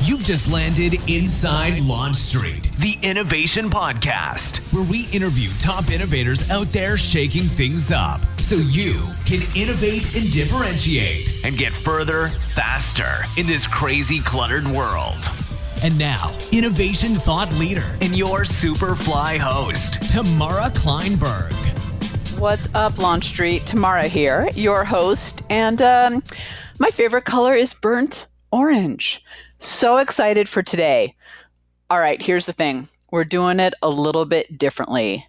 You've just landed inside Launch Street, the innovation podcast, where we interview top innovators out there shaking things up so you can innovate and differentiate and get further, faster in this crazy, cluttered world. And now, innovation thought leader and your Superfly host, Tamara Kleinberg. What's up, Launch Street? Tamara here, your host. And my favorite color is burnt orange. So excited for today. All right, here's the thing. We're doing it a little bit differently.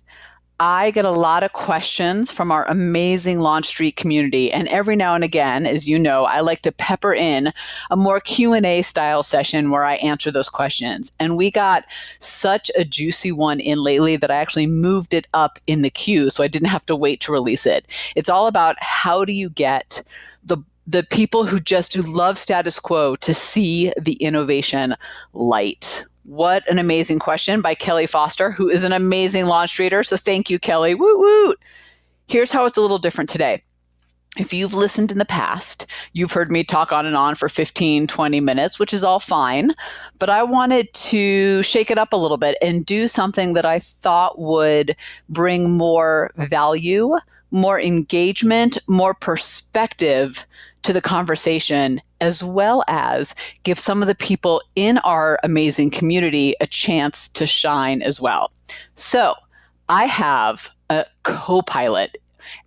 I get a lot of questions from our amazing Launch Street community. And every now and again, as you know, I like to pepper in a more Q&A style session where I answer those questions. And we got such a juicy one in lately that I actually moved it up in the queue so I didn't have to wait to release it. It's all about how do you get the people who love status quo to see the innovation light. What an amazing question by Kelly Foster, who is an amazing LaunchStreeter. So thank you, Kelly. Woot woot. Here's how it's a little different today. If you've listened in the past, you've heard me talk on and on for 15, 20 minutes, which is all fine. But I wanted to shake it up a little bit and do something that I thought would bring more value, more engagement, more perspective to the conversation, as well as give some of the people in our amazing community a chance to shine as well. So I have a co-pilot,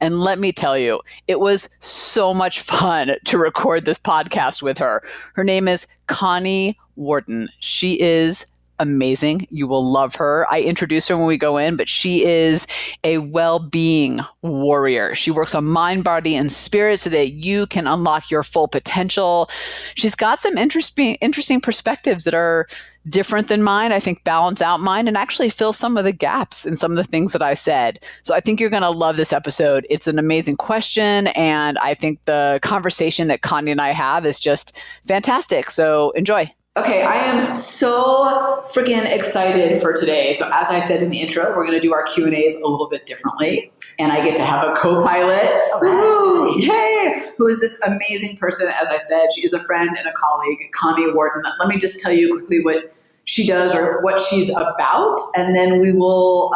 and let me tell you, it was so much fun to record this podcast with her. Her name is Connie Warden. She is amazing. You will love her. I introduce her when we go in, but she is a well-being warrior. She works on mind, body, and spirit so that you can unlock your full potential. She's got some interesting perspectives that are different than mine, I think balance out mine and actually fill some of the gaps in some of the things that I said. So I think you're going to love this episode. It's an amazing question, and I think the conversation that Connie and I have is just fantastic. So enjoy. Okay, I am so freaking excited for today. So as I said in the intro, we're going to do our Q&As a little bit differently. And I get to have a co-pilot, woo, yay, who is this amazing person. As I said, she is a friend and a colleague, Connie Warden. Let me just tell you quickly what she does or what she's about, and then we will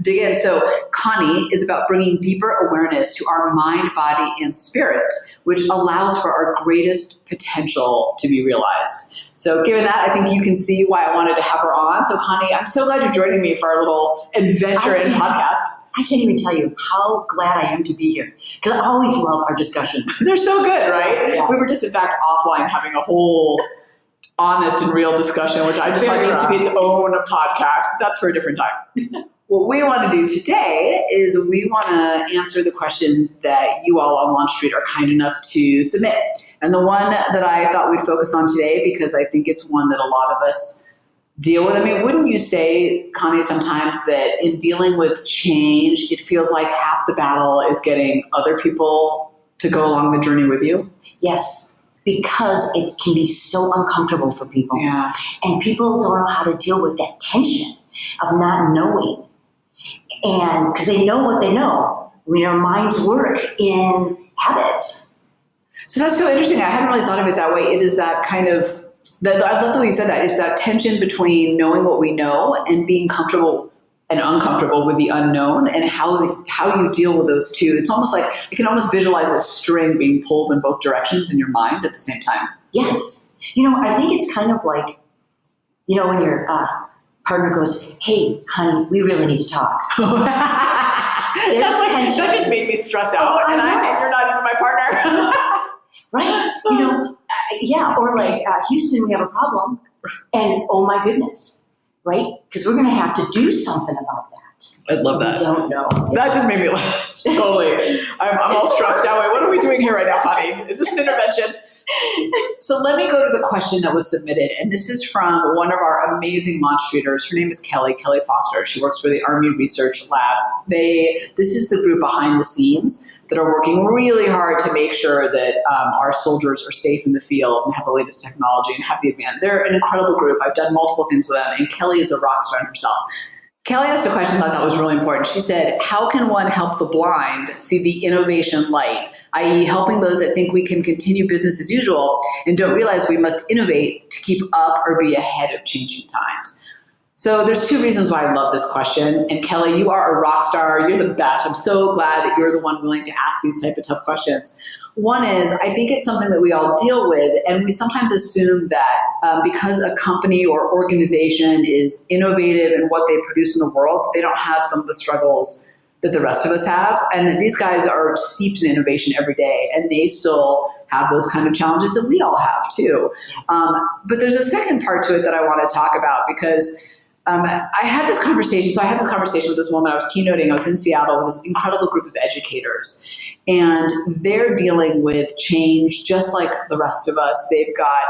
dig in. So Connie is about bringing deeper awareness to our mind, body, and spirit, which allows for our greatest potential to be realized. So given that, I think you can see why I wanted to have her on. So Connie, I'm so glad you're joining me for our little adventure in podcast. I can't even tell you how glad I am to be here, because I always love our discussions. They're so good, right? Yeah. We were just, in fact, offline having a whole honest and real discussion, which I just thought needs to be its own podcast, but that's for a different time. What we want to do today is we want to answer the questions that you all on Launch Street are kind enough to submit. And the one that I thought we'd focus on today, because I think it's one that a lot of us deal with. I mean, wouldn't you say, Connie, sometimes that in dealing with change, it feels like half the battle is getting other people to go along the journey with you? Yes, because it can be so uncomfortable for people. Yeah. And people don't know how to deal with that tension of not knowing. And because they know what they know. I mean, our minds work in habits. So that's so interesting. I hadn't really thought of it that way. It is that kind of, I love the way you said that, is that tension between knowing what we know and being comfortable and uncomfortable with the unknown, and how you deal with those two. It's almost like you can almost visualize a string being pulled in both directions in your mind at the same time. Yes. You know, I think it's kind of like, you know, when your partner goes, "Hey, honey, we really need to talk." There's tension. That just made me stress out, and you're not even my partner. Right? You know, yeah. Or like, Houston, we have a problem. And oh my goodness, right? Because we're going to have to do something about that. I love that. We don't know. That just made me laugh. Totally. I'm all stressed out. Wait, what are we doing here right now, Connie? Is this an intervention? So let me go to the question that was submitted. And this is from one of our amazing LaunchStreeters. Her name is Kelly Foster. She works for the Army Research Labs. This is the group behind the scenes that are working really hard to make sure that our soldiers are safe in the field and have the latest technology and have the advantage. They're an incredible group. I've done multiple things with them, and Kelly is a rock star herself. Kelly asked a question that I thought was really important. She said, how can one help the blind see the innovation light, i.e. helping those that think we can continue business as usual and don't realize we must innovate to to keep up or be ahead of changing times? So there's two reasons why I love this question. And Kelly, you are a rock star. You're the best. I'm so glad that you're the one willing to ask these type of tough questions. One is, I think it's something that we all deal with, and we sometimes assume that because a company or organization is innovative in what they produce in the world, they don't have some of the struggles that the rest of us have. And these guys are steeped in innovation every day, and they still have those kind of challenges that we all have too. But there's a second part to it that I want to talk about, because I had this conversation. So I had this conversation with this woman. I was keynoting. I was in Seattle with this incredible group of educators. And they're dealing with change just like the rest of us. They've got,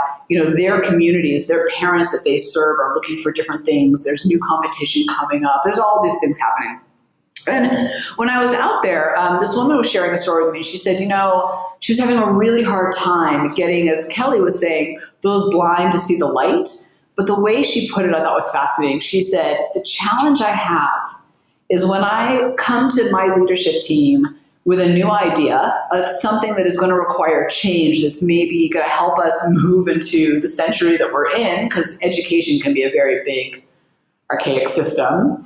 their communities, their parents that they serve are looking for different things. There's new competition coming up. There's all these things happening. And when I was out there, this woman was sharing a story with me. She said, she was having a really hard time getting, as Kelly was saying, those blind to see the light. But the way she put it, I thought was fascinating. She said, the challenge I have is when I come to my leadership team with a new idea, something that is going to require change, that's maybe going to help us move into the century that we're in, because education can be a very big, archaic system.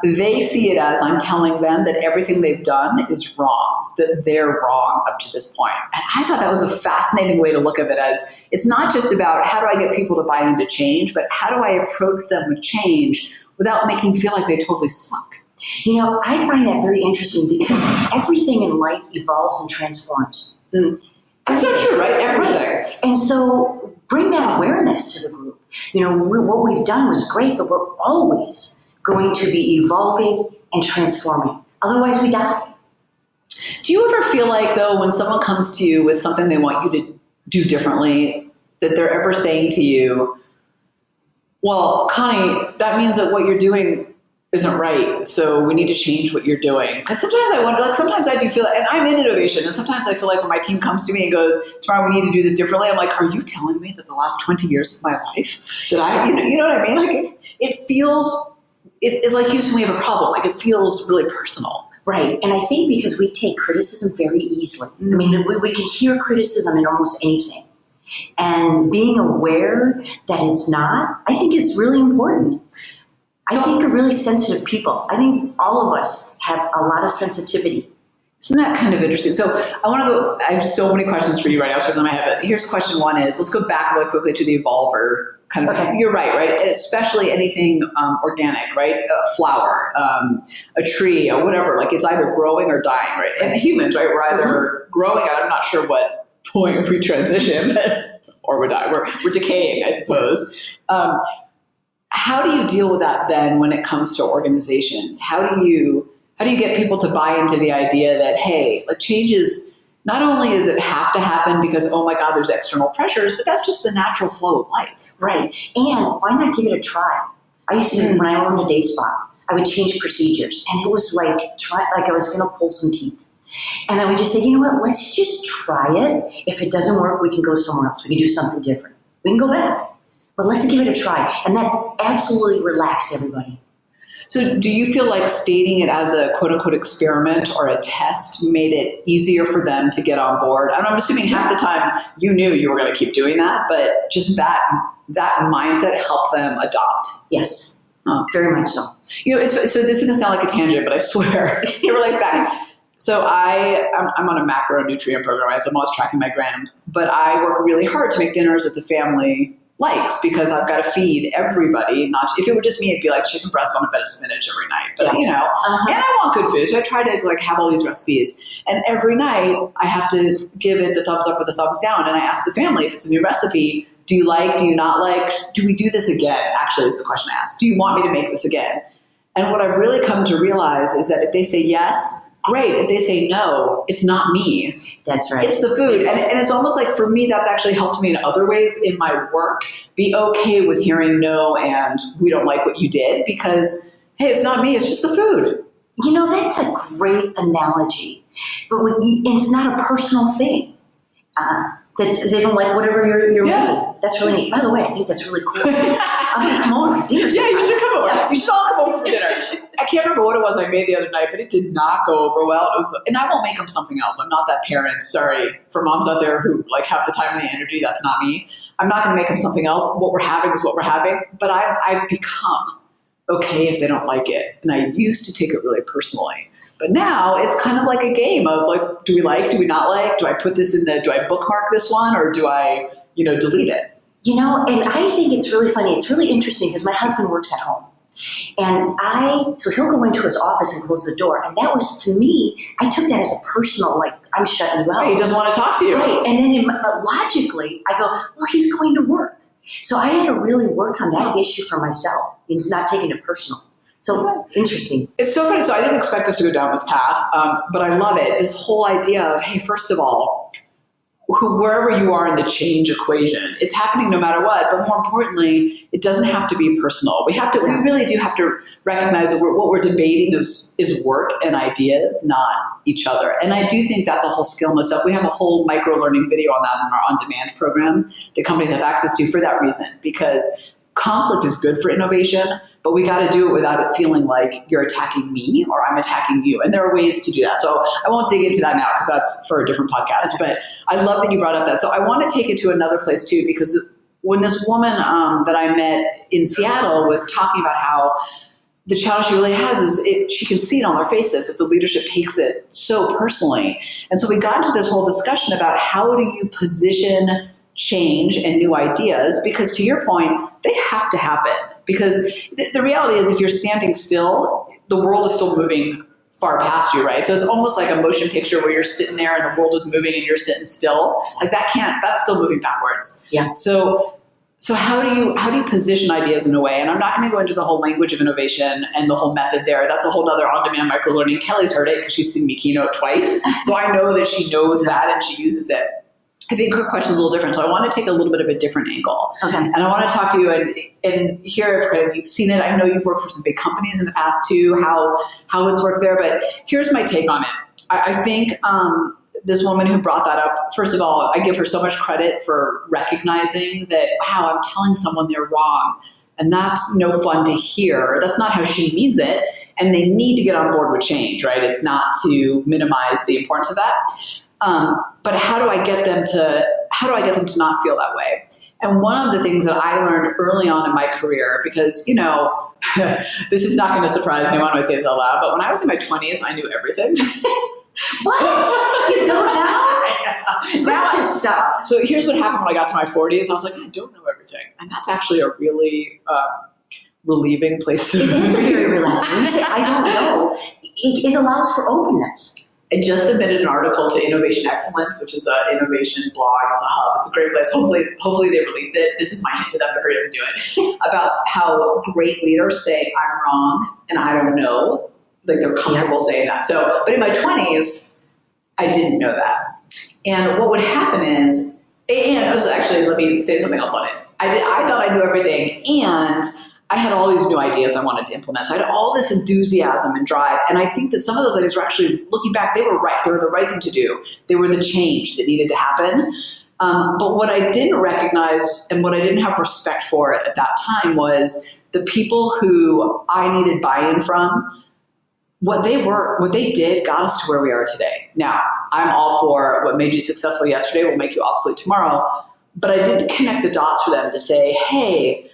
They see it as I'm telling them that everything they've done is wrong, that they're wrong up to this point. And I thought that was a fascinating way to look at it, as it's not just about how do I get people to buy into change, but how do I approach them with change without making them feel like they totally suck. I find that very interesting, because everything in life evolves and transforms. That's so true, right? Everything. Right. And so bring that awareness to the group. What we've done was great, but we're always going to be evolving and transforming. Otherwise, we die. Do you ever feel like, though, when someone comes to you with something they want you to do differently, that they're ever saying to you, well, Connie, that means that what you're doing isn't right, so we need to change what you're doing? Because sometimes I wonder, sometimes I do feel, and I'm in innovation, and sometimes I feel like when my team comes to me and goes, tomorrow we need to do this differently, I'm like, are you telling me that the last 20 years of my life, that I, you know what I mean? Like, it feels, it's like Houston, we have a problem. Like, it feels really personal. Right. And I think because we take criticism very easily. I mean, we can hear criticism in almost anything. And being aware that it's not, I think is really important. I think we're really sensitive people. I think all of us have a lot of sensitivity. Isn't that kind of interesting? So I have so many questions for you right now, so in my head, but here's question one is, let's go back really quickly to the evolver kind of, okay. You're right? Especially anything organic, right? A flower, a tree, or whatever, like it's either growing or dying, right? And humans, right? We're either growing, and I'm not sure what point we transition, or we die. We're decaying, I suppose. How do you deal with that then when it comes to organizations? How do you get people to buy into the idea that, hey, like change is, not only does it have to happen because, oh my God, there's external pressures, but that's just the natural flow of life. Right. And why not give it a try? I used to, when I owned a day spa, I would change procedures. And it was like I was going to pull some teeth. And I would just say, you know what, let's just try it. If it doesn't work, we can go somewhere else. We can do something different. We can go back. But let's give it a try. And that absolutely relaxed everybody. So do you feel like stating it as a quote-unquote experiment or a test made it easier for them to get on board? And I'm assuming half the time you knew you were going to keep doing that, but just that mindset helped them adopt. Yes, very much so. So this is going to sound like a tangent, but I swear it relates back. So I'm on a macronutrient program, right? So I'm always tracking my grams, but I work really hard to make dinners that the family likes, because I've got to feed everybody. Not if it were just me, it'd be like chicken breast on a bed of spinach every night. But and I want good food, so I try to like have all these recipes. And every night I have to give it the thumbs up or the thumbs down. And I ask the family if it's a new recipe, do you like? Do you not like? Do we do this again? Actually, is the question I ask. Do you want me to make this again? And what I've really come to realize is that if they say yes, great. If they say no, it's not me. That's right. It's the food. And it's almost like, for me, that's actually helped me in other ways in my work be okay with hearing no and we don't like what you did, because, hey, it's not me. It's just the food. That's a great analogy. But it's not a personal thing. They don't like whatever you're making. That's really neat. By the way, I think that's really cool. I'm going to come over for dinner sometime. Yeah, you should come over. Yeah. You should all come over for dinner. I can't remember what it was I made the other night, but it did not go over well. And I won't make them something else. I'm not that parent. Sorry for moms out there who like have the time and the energy. That's not me. I'm not going to make them something else. What we're having is what we're having. But I've become okay if they don't like it. And I used to take it really personally. But now it's kind of like a game of like, do we not like? Do I put this do I bookmark this one, or do I, delete it? And I think it's really funny. It's really interesting because my husband works at home. And so he'll go into his office and close the door. And that was, to me, I took that as a personal, like, I'm shutting you out. Right, he doesn't want to talk to you. Right. And then logically, I go, well, he's going to work. So I had to really work on that issue for myself. It's not taking it personal. So interesting. It's so funny. So I didn't expect us to go down this path, but I love it. This whole idea of, hey, first of all, wherever you are in the change equation, it's happening no matter what. But more importantly, it doesn't have to be personal. We really do have to recognize that what we're debating is work and ideas, not each other. And I do think that's a whole skill in itself. We have a whole micro-learning video on that in our on-demand program that companies have access to for that reason, because conflict is good for innovation, but we got to do it without it feeling like you're attacking me or I'm attacking you. And there are ways to do that. So I won't dig into that now because that's for a different podcast. But I love that you brought up that. So I want to take it to another place too, because when this woman that I met in Seattle was talking about how the challenge she really has is she can see it on their faces if the leadership takes it so personally. And so we got into this whole discussion about how do you position change and new ideas, because to your point, they have to happen. Because the reality is if you're standing still, the world is still moving far past you, right? So it's almost like a motion picture where you're sitting there and the world is moving and you're sitting still. Like that's still moving backwards. Yeah. So how do you position ideas in a way? And I'm not going to go into the whole language of innovation and the whole method there. That's a whole other on-demand microlearning. Kelly's heard it because she's seen me keynote twice. So I know that she knows that and she uses it. I think her question is a little different. So I want to take a little bit of a different angle. Okay. And I want to talk to you and hear if kind of you've seen it. I know you've worked for some big companies in the past too, how it's worked there. But here's my take on it. I think this woman who brought that up, first of all, I give her so much credit for recognizing that, wow, I'm telling someone they're wrong. And that's no fun to hear. That's not how she means it. And they need to get on board with change, right? It's not to minimize the importance of that. But how do I get them to not feel that way? And one of the things that I learned early on in my career, because, this is not going to surprise anyone when I say this out loud, but when I was in my 20s, I knew everything. What? You don't know? Let's just stop. So here's what happened when I got to my 40s. I was like, I don't know everything. And that's actually a really relieving place to be. It is a very relaxing. When you say, I don't know, it allows for openness. I just submitted an article to Innovation Excellence, which is an innovation blog. It's a hub. It's a great place. Hopefully they release it. This is my hint to them to hurry up and do it. About how great leaders say, I'm wrong and I don't know. Like they're comfortable saying that. So, but in my 20s, I didn't know that. And what would happen is, let me say something else on it. I thought I knew everything, and I had all these new ideas I wanted to implement. So I had all this enthusiasm and drive. And I think that some of those ideas were actually, looking back, they were right. They were the right thing to do. They were the change that needed to happen. But what I didn't recognize and what I didn't have respect for at that time was the people who I needed buy-in from. What they did got us to where we are today. Now, I'm all for what made you successful yesterday will make you obsolete tomorrow. But I didn't connect the dots for them to say, hey,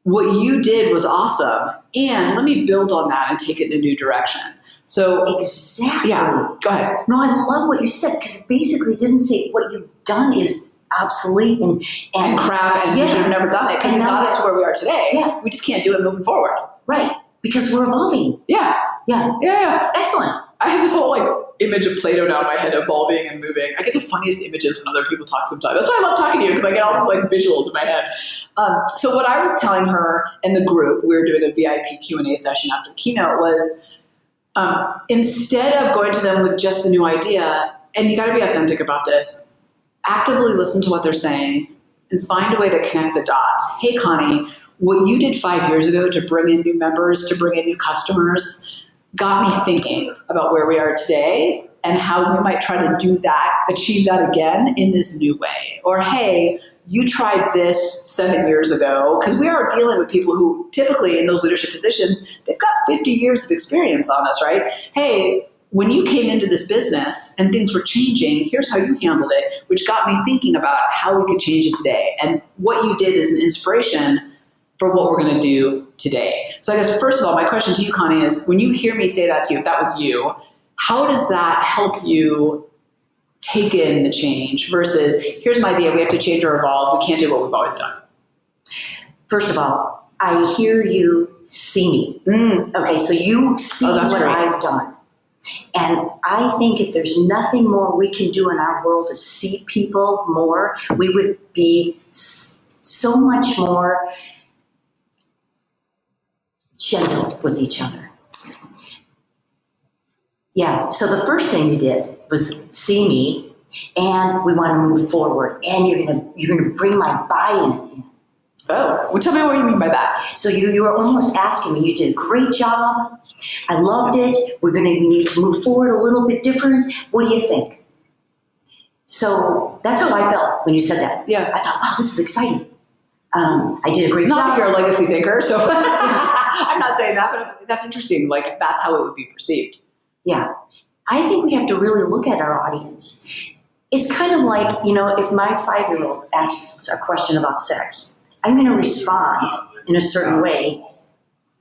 what you did was awesome, and let me build on that and take it in a new direction. So exactly. Yeah, go ahead. No, I love what you said, because basically it doesn't say what you've done is obsolete and crap, and you should have never done it, because it got us to where we are today. Yeah. We just can't do it moving forward. Right, because we're evolving. Yeah. Excellent. I have this whole image of Play-Doh now in my head, evolving and moving. I get the funniest images when other people talk sometimes. That's why I love talking to you, because I get all these visuals in my head. So what I was telling her in the group, we were doing a VIP Q&A session after the keynote, was instead of going to them with just the new idea, and you got to be authentic about this, actively listen to what they're saying and find a way to connect the dots. Hey, Connie, what you did 5 years ago to bring in new members, to bring in new customers, got me thinking about where we are today and how we might try to do that, achieve that again in this new way. Or, hey, you tried this 7 years ago, because we are dealing with people who typically in those leadership positions, they've got 50 years of experience on us, right? Hey, when you came into this business and things were changing, here's how you handled it, which got me thinking about how we could change it today. And what you did is an inspiration for what we're going to do today. So I guess, first of all, my question to you, Connie, is when you hear me say that to you, if that was you, how does that help you take in the change versus, here's my idea, we have to change or evolve, we can't do what we've always done? First of all, I hear you see me. Okay, so you see what great. I've done. And I think if there's nothing more we can do in our world to see people more, we would be so much more gentle with each other. Yeah, so the first thing you did was see me, and we want to move forward, and you're gonna bring my buy-in in. Oh, well, tell me what you mean by that. So you were almost asking me, you did a great job, I loved it, we need to move forward a little bit different, what do you think? So that's how I felt when you said that. Yeah. I thought, wow, this is exciting. I did a great job. Not that you're a legacy thinker, so I'm not saying that, but that's interesting. Like, that's how it would be perceived. Yeah. I think we have to really look at our audience. It's kind of like, if my 5-year-old asks a question about sex, I'm going to respond in a certain way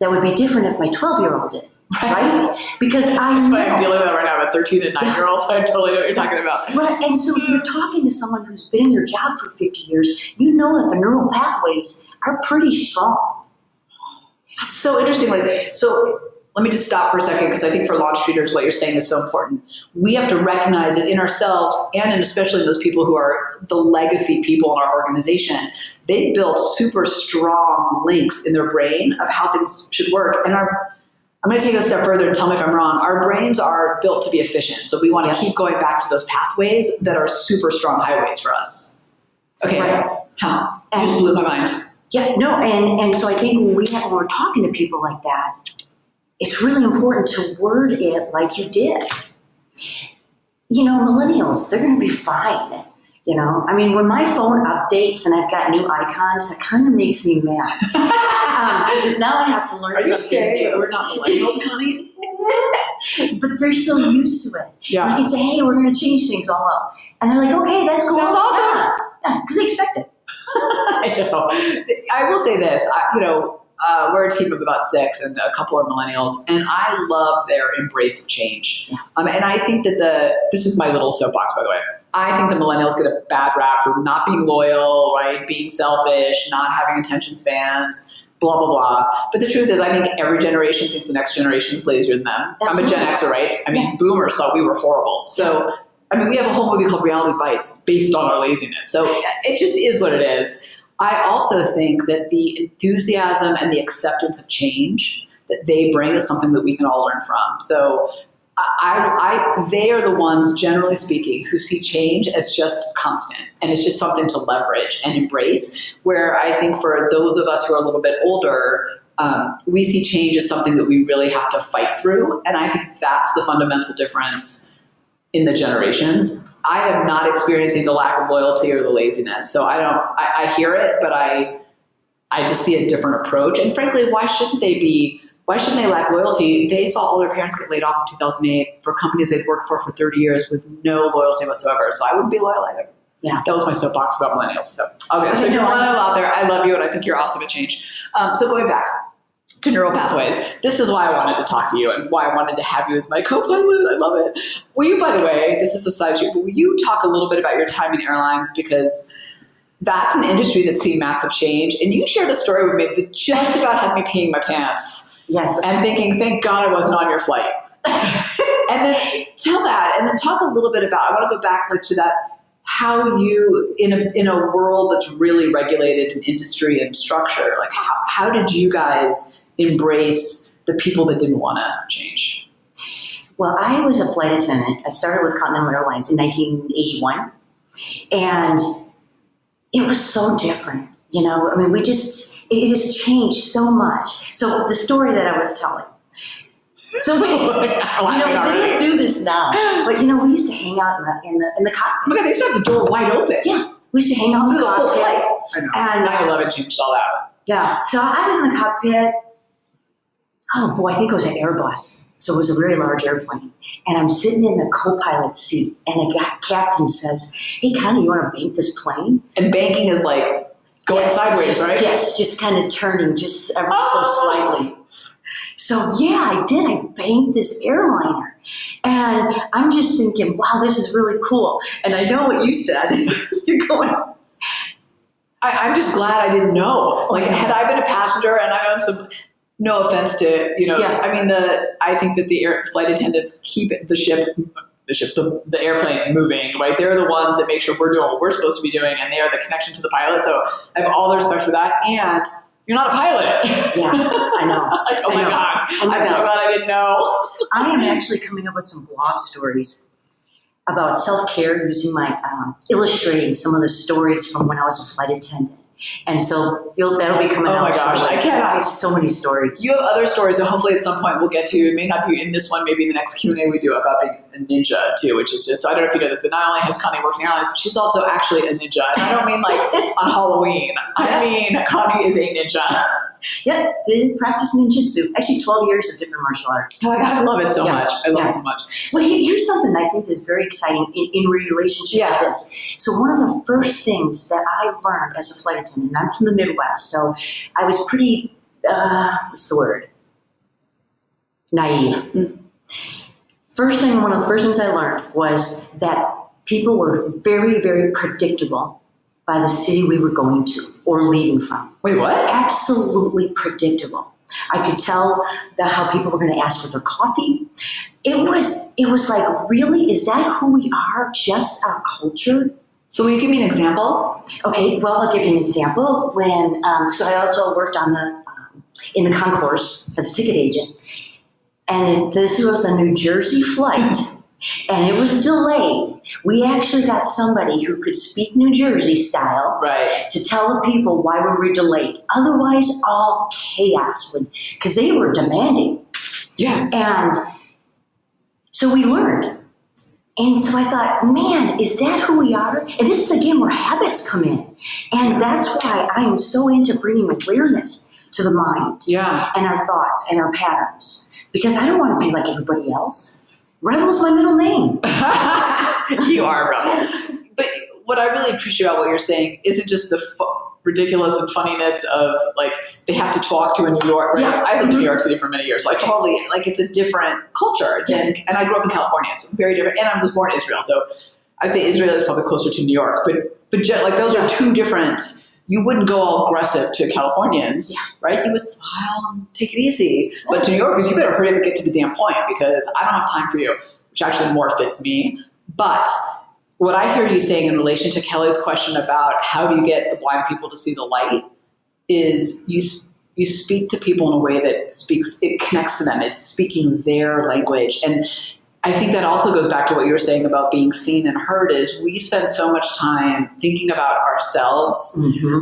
that would be different if my 12-year-old did, right? Because I know. I'm dealing with that right now. I'm a 13 and 9-year-old, so I totally know what you're talking about. Right, and so if you're talking to someone who's been in their job for 50 years, you know that the neural pathways are pretty strong. That's so interesting. So let me just stop for a second, because I think for LaunchStreeters, what you're saying is so important. We have to recognize it in ourselves, and especially in those people who are the legacy people in our organization. They built super strong links in their brain of how things should work. And I'm going to take it a step further and tell me if I'm wrong. Our brains are built to be efficient. So we want to keep going back to those pathways that are super strong highways for us. Okay. Right. Huh. That just blew my mind. Yeah, no, and so I think when we're talking to people like that, it's really important to word it like you did. Millennials, they're going to be fine. I mean, when my phone updates and I've got new icons, that kind of makes me mad. Because now I have to learn something new. Are you saying that we're not millennials, Connie? But they're so used to it. Yeah. You can say, hey, we're going to change things all up. And they're like, okay, that's cool. Sounds awesome. Yeah, because they expect it. I know. I will say this, we're a team of about 6 and a couple are millennials, and I love their embrace of change. Yeah. And I think that this is my little soapbox, by the way. I think the millennials get a bad rap for not being loyal, right? Being selfish, not having attention spans, blah, blah, blah. But the truth is, I think every generation thinks the next generation is lazier than them. Absolutely. I'm a Gen Xer, right? I mean, boomers thought we were horrible. So, we have a whole movie called Reality Bites based on our laziness. So it just is what it is. I also think that the enthusiasm and the acceptance of change that they bring is something that we can all learn from. So they are the ones, generally speaking, who see change as just constant, and it's just something to leverage and embrace, where I think for those of us who are a little bit older, we see change as something that we really have to fight through, and I think that's the fundamental difference in the generations. I am not experiencing the lack of loyalty or the laziness. So I hear it, but I just see a different approach. And frankly, why shouldn't they lack loyalty? They saw all their parents get laid off in 2008 for companies they'd worked for 30 years with no loyalty whatsoever. So I wouldn't be loyal either. Yeah. That was my soapbox about millennials. So if you're a millennial out there, I love you and I think you're awesome at change. So going back to neuropathways, this is why I wanted to talk to you and why I wanted to have you as my co-pilot. I love it. Will you, by the way, this is a side shoot, but will you talk a little bit about your time in airlines, because that's an industry that's seen massive change, and you shared a story with me that just about had me peeing my pants. Yes. And thinking, thank God I wasn't on your flight. And then tell that, and then talk a little bit about, I want to go back to that, how you, in a world that's really regulated in industry and structure, how did you guys embrace the people that didn't want to change? Well, I was a flight attendant. I started with Continental Airlines in 1981. And it was so different. It has changed so much. So the story that I was telling. So they don't do this now. But we used to hang out in the cockpit. Oh my God, they used to have the door wide open. Yeah. We used to hang out in the cockpit. I know. And 9/11 changed all that. Yeah. So I was in the cockpit. Oh boy, I think it was an Airbus. So it was a very large airplane. And I'm sitting in the co-pilot seat, and the captain says, "Hey, Connie, you want to bank this plane?" And banking is like going sideways, right? Yes, just kind of turning just ever so slightly. So yeah, I did. I banked this airliner. And I'm just thinking, wow, this is really cool. And I know what you said. You're going... I'm just glad I didn't know. Like, had I been a passenger, and I know some... No offense to, I mean, I think that the flight attendants keep the airplane moving, right? They're the ones that make sure we're doing what we're supposed to be doing, and they are the connection to the pilot. So I have all the respect for that. And you're not a pilot. Yeah, I know. Oh my God. I'm so glad I didn't know. I am actually coming up with some blog stories about self-care using my, illustrating some of the stories from when I was a flight attendant. And so that'll be coming out. Oh my gosh, I can't. I have so many stories. You have other stories that hopefully at some point we'll get to. It may not be in this one, maybe in the next Q&A we do about being a ninja too, which is just, so I don't know if you know this, but not only has Connie worked in airlines, but she's also actually a ninja. And I don't mean like on Halloween. I mean, Connie is a ninja. Yeah, did practice ninjutsu. Actually, 12 years of different martial arts. Oh my God, I love it so much. I love it so much. Well, here's something that I think is very exciting in relationship to this. So one of the first things that I learned as a flight attendant, and I'm from the Midwest, so I was pretty, what's the word? Naive. One of the first things I learned was that people were very, very predictable by the city we were going to or leaving from. Wait, what? Absolutely predictable. I could tell how people were going to ask for their coffee. It was like, really, is that who we are? Just our culture? So will you give me an example? Okay, well, I'll give you an example. When so I also worked on in the concourse as a ticket agent, and if this was a New Jersey flight, and it was delayed, we actually got somebody who could speak New Jersey style to tell the people why we were delayed. Otherwise, all chaos because they were demanding. Yeah. And so we learned. And so I thought, man, is that who we are? And this is, again, where habits come in. And that's why I am so into bringing awareness to the mind and our thoughts and our patterns. Because I don't want to be like everybody else. Rebel's my middle name. You are Rebel. But what I really appreciate about what you're saying isn't just the ridiculous and funniness of, like, they have to talk to in New York. Right? Yeah. I lived in New York City for many years, so I totally, like, it's a different culture. And I grew up in California, so very different. And I was born in Israel, so I'd say Israel is probably closer to New York. But like, those are two different. You wouldn't go all aggressive to Californians, right? You would smile and take it easy. But to New Yorkers, you better hurry up and get to the damn point because I don't have time for you, which actually more fits me. But what I hear you saying in relation to Kelly's question about how do you get the blind people to see the light is you speak to people in a way that it connects to them. It's speaking their language. And I think that also goes back to what you were saying about being seen and heard is we spend so much time thinking about ourselves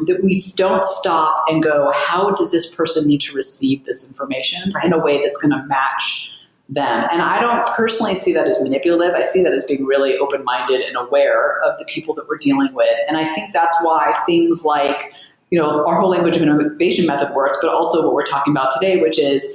that we don't stop and go, how does this person need to receive this information in a way that's going to match them? And I don't personally see that as manipulative. I see that as being really open-minded and aware of the people that we're dealing with. And I think that's why things like, our whole language of innovation method works, but also what we're talking about today, which is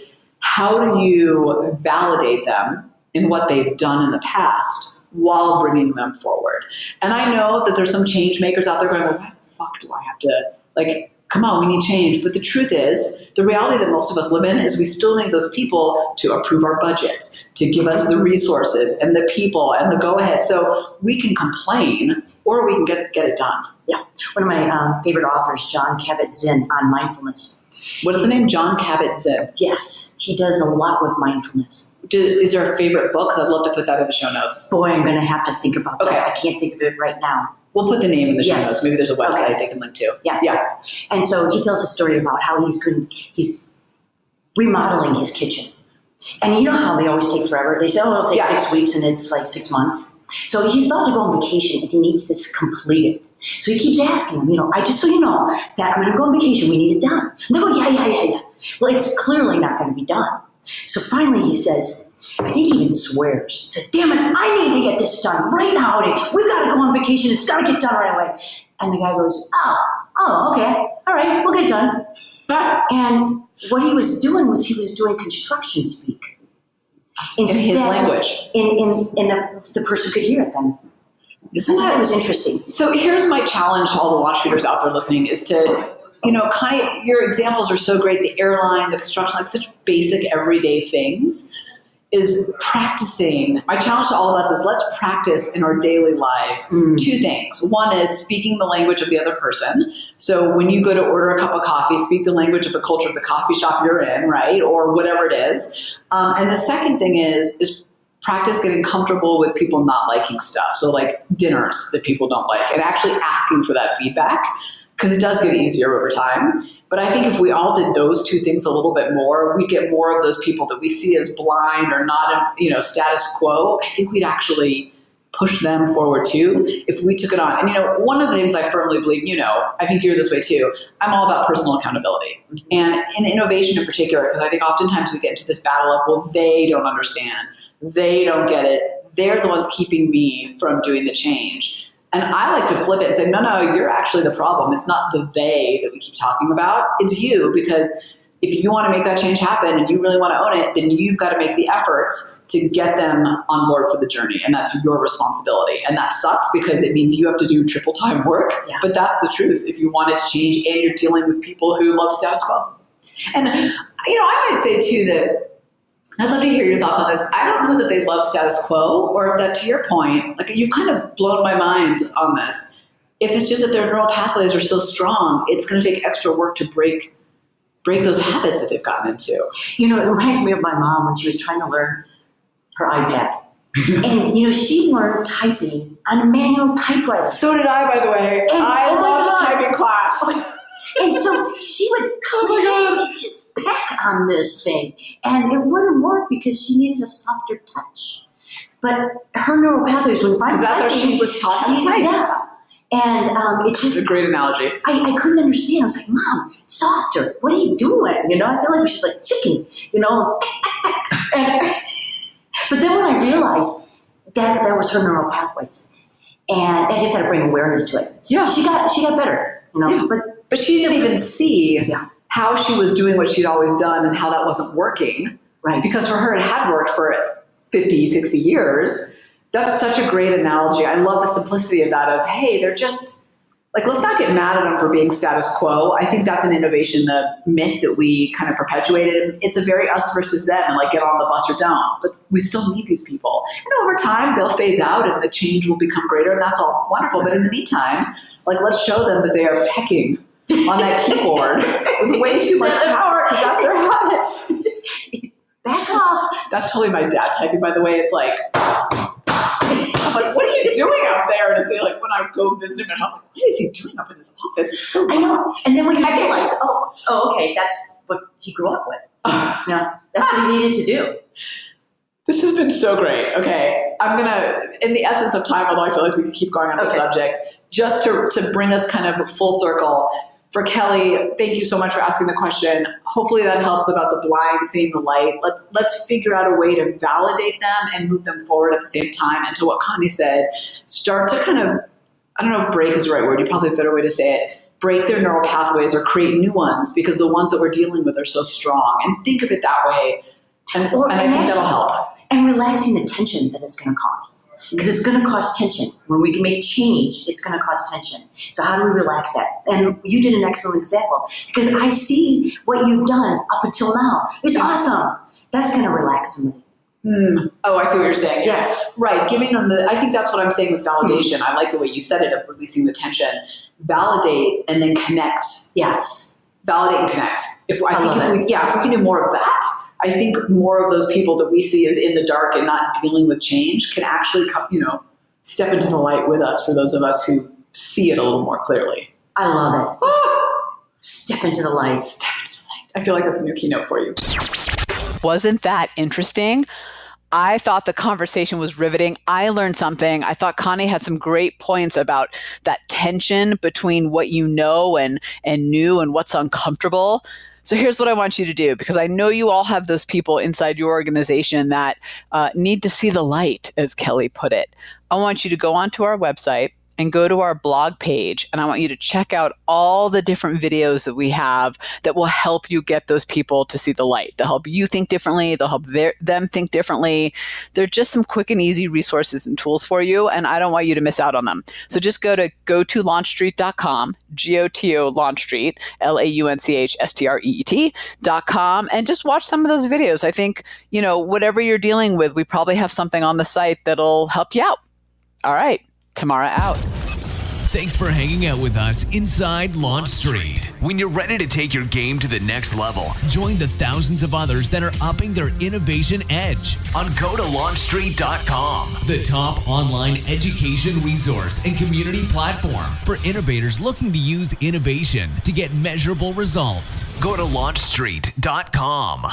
how do you validate them in what they've done in the past while bringing them forward. And I know that there's some change makers out there going, well, why the fuck do I have to, come on, we need change. But the truth is, the reality that most of us live in is we still need those people to approve our budgets, to give us the resources and the people and the go-ahead. So we can complain or we can get it done. Yeah. One of my favorite authors, Jon Kabat-Zinn, on mindfulness. What's the name? Jon Kabat-Zinn. Yes. He does a lot with mindfulness. Is there a favorite book? Because I'd love to put that in the show notes. Boy, I'm going to have to think about that. I can't think of it right now. We'll put the name in the show notes. Maybe there's a website they can link to. Yeah. And so he tells a story about how he's remodeling his kitchen. And you know how they always take forever? They say, it'll take 6 weeks, and it's like 6 months. So he's about to go on vacation, and he needs this completed. So he keeps asking them, I just so you know that I'm going to go on vacation, we need it done. And they go, yeah. Well, it's clearly not going to be done. So finally he says, I think he even swears. He says, damn it, I need to get this done right now. We've got to go on vacation. It's got to get done right away. And the guy goes, oh, okay. All right, we'll get done. And what he was doing was he was doing construction speak. in his language. In the person could hear it then. Isn't that was interesting? So here's my challenge to all the LaunchStreeters out there listening is to, Connie, your examples are so great. The airline, the construction, like such basic everyday things, is practicing. My challenge to all of us is let's practice in our daily lives 2 things. One is speaking the language of the other person. So when you go to order a cup of coffee, speak the language of the culture of the coffee shop you're in, right? Or whatever it is. And the second thing is practice getting comfortable with people not liking stuff. So like dinners that people don't like and actually asking for that feedback, because it does get easier over time. But I think if we all did those 2 things a little bit more, we'd get more of those people that we see as blind or not, status quo. I think we'd actually push them forward too if we took it on. And, one of the things I firmly believe, I think you're this way too, I'm all about personal accountability. And in innovation in particular, because I think oftentimes we get into this battle of, well, they don't understand. They don't get it. They're the ones keeping me from doing the change. And I like to flip it and say, no, you're actually the problem. It's not the they that we keep talking about. It's you, because if you want to make that change happen and you really want to own it, then you've got to make the effort to get them on board for the journey. And that's your responsibility. And that sucks because it means you have to do triple time work. Yeah. But that's the truth if you want it to change and you're dealing with people who love status quo. And, I might say too that I'd love to hear your thoughts on this. I don't know that they love status quo, or if that, to your point, like you've kind of blown my mind on this. If it's just that their neural pathways are so strong, it's going to take extra work to break those habits that they've gotten into. It reminds me of my mom when she was trying to learn her iPad. And, she learned typing on a manual typewriter. So did I, by the way. And, I loved typing class. And so she would just peck on this thing. And it wouldn't work because she needed a softer touch. But her neural pathways, because that's how she was taught to type. Yeah. And it's just... It's a great analogy. I couldn't understand. I was like, Mom, softer. What are you doing? I feel like she's like chicken, And, but then when I realized that was her neural pathways. And I just had to bring awareness to it. So she got better, Yeah. But she didn't even see how she was doing what she'd always done and how that wasn't working. Right. Because for her, it had worked for 50, 60 years. That's such a great analogy. I love the simplicity of that of, hey, they're just, like, let's not get mad at them for being status quo. I think that's an innovation, the myth that we kind of perpetuated. It's a very us versus them, and like get on the bus or don't. But we still need these people. And over time, they'll phase out and the change will become greater, and that's all wonderful. But in the meantime, like, let's show them that they are pecking on that keyboard with way too much power because that's their habit. Back off. That's totally my dad typing, by the way. It's like, I'm like, what are you doing out there? To say, like, when I go visit him, and I was like, what is he doing up in his office? It's so I know. And then when you realize, okay, that's what he grew up with. That's what he needed to do. This has been so great. Okay, I'm going to, in the essence of time, although I feel like we could keep going on the subject, just to bring us kind of full circle, for Kelly, thank you so much for asking the question. Hopefully that helps about the blind seeing the light. Let's figure out a way to validate them and move them forward at the same time. And to what Connie said, start to kind of, I don't know if break is the right word, you probably have a better way to say it, break their neural pathways or create new ones because the ones that we're dealing with are so strong. And think of it that way. And I think that'll help. And relaxing the tension that it's going to cause. Because it's going to cause tension. When we can make change, it's going to cause tension. So how do we relax that? And you did an excellent example. Because I see what you've done up until now. It's awesome. That's going to relax somebody. Oh, I see what you're saying. Yes. Right. Giving them I think that's what I'm saying with validation. I like the way you said it, of releasing the tension. Validate and then connect. Yes. Validate and connect. If we can do more of that, I think more of those people that we see as in the dark and not dealing with change can actually come, step into the light with us for those of us who see it a little more clearly. I love it. Step into the light. Step into the light. I feel like that's a new keynote for you. Wasn't that interesting? I thought the conversation was riveting. I learned something. I thought Connie had some great points about that tension between what you know and new and what's uncomfortable. So here's what I want you to do, because I know you all have those people inside your organization that need to see the light, as Kelly put it. I want you to go onto our website and go to our blog page. And I want you to check out all the different videos that we have that will help you get those people to see the light. They'll help you think differently. They'll help them think differently. They're just some quick and easy resources and tools for you. And I don't want you to miss out on them. So just go to LaunchStreet.com, GOTO LaunchStreet, LaunchStreet.com, and just watch some of those videos. I think, whatever you're dealing with, we probably have something on the site that'll help you out. All right. Tamara out. Thanks for hanging out with us inside Launch Street. When you're ready to take your game to the next level, join the thousands of others that are upping their innovation edge on GoToLaunchStreet.com, the top online education resource and community platform for innovators looking to use innovation to get measurable results. Go to LaunchStreet.com.